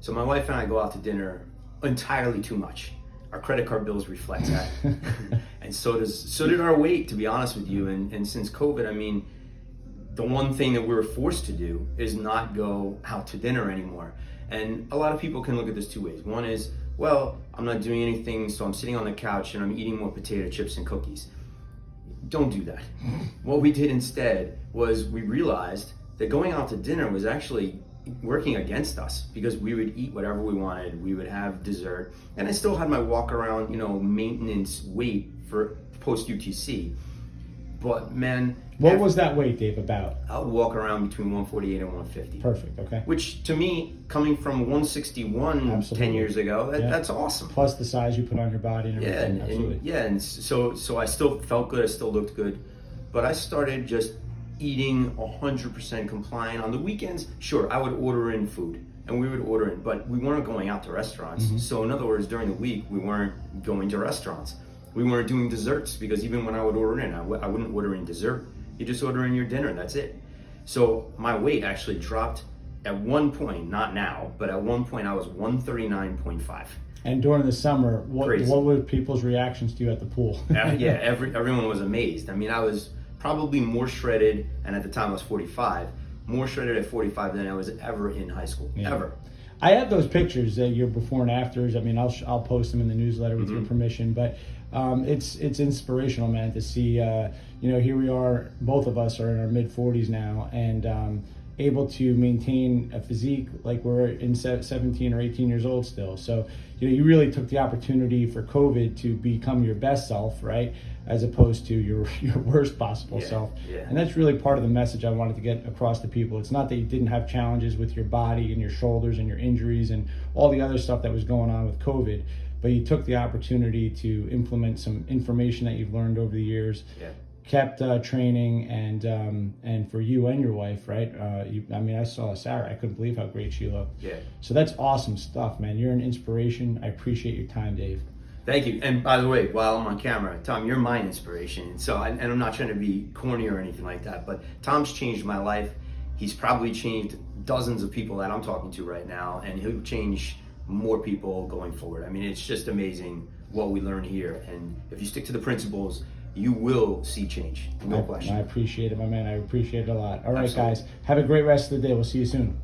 So my wife and I go out to dinner entirely too much. Our credit card bills reflect that, and so did our weight. To be honest with you, and since COVID, I mean, the one thing that we were forced to do is not go out to dinner anymore. And a lot of people can look at this two ways. One is, well, I'm not doing anything, so I'm sitting on the couch and I'm eating more potato chips and cookies. Don't do that. What we did instead was we realized that going out to dinner was actually working against us, because we would eat whatever we wanted, we would have dessert, and I still had my walk around, maintenance weight for post UTC. But man, what was that weight, Dave, about? I would walk around between 148 and 150. Perfect, okay. Which to me, coming from 161 Absolutely. 10 years ago, that's awesome. Plus the size you put on your body and everything. And so I still felt good, I still looked good, but I started just eating 100% compliant. On the weekends, sure, I would order in food, and we would order in, but we weren't going out to restaurants. Mm-hmm. So in other words, during the week, we weren't going to restaurants. We weren't doing desserts, because even when I would order in, I wouldn't order in dessert. You just order in your dinner, that's it. So my weight actually dropped at one point, not now, but at one point I was 139.5. And during the summer, what were people's reactions to you at the pool? Everyone was amazed. I mean, I was probably more shredded, and at the time I was 45, more shredded at 45 than I was ever in high school, ever. I have those pictures, your before and afters. I mean, I'll post them in the newsletter with your permission, but it's inspirational, man, to see, here we are, both of us are in our mid-40s now, and able to maintain a physique like we're in 17 or 18 years old still. So, you really took the opportunity for COVID to become your best self, right? As opposed to your worst possible self. Yeah. And that's really part of the message I wanted to get across to people. It's not that you didn't have challenges with your body and your shoulders and your injuries and all the other stuff that was going on with COVID, but you took the opportunity to implement some information that you've learned over the years. Yeah. Kept training, and for you and your wife, right? I saw Sarah. I couldn't believe how great she looked. Yeah. So that's awesome stuff, man. You're an inspiration. I appreciate your time, Dave. Thank you. And by the way, while I'm on camera, Tom, you're my inspiration. So, and I'm not trying to be corny or anything like that, but Tom's changed my life. He's probably changed dozens of people that I'm talking to right now, and he'll change more people going forward. I mean, it's just amazing what we learn here. And if you stick to the principles, you will see change. No question. I appreciate it, my man. I appreciate it a lot. All right, Absolutely. guys. Have a great rest of the day. We'll see you soon.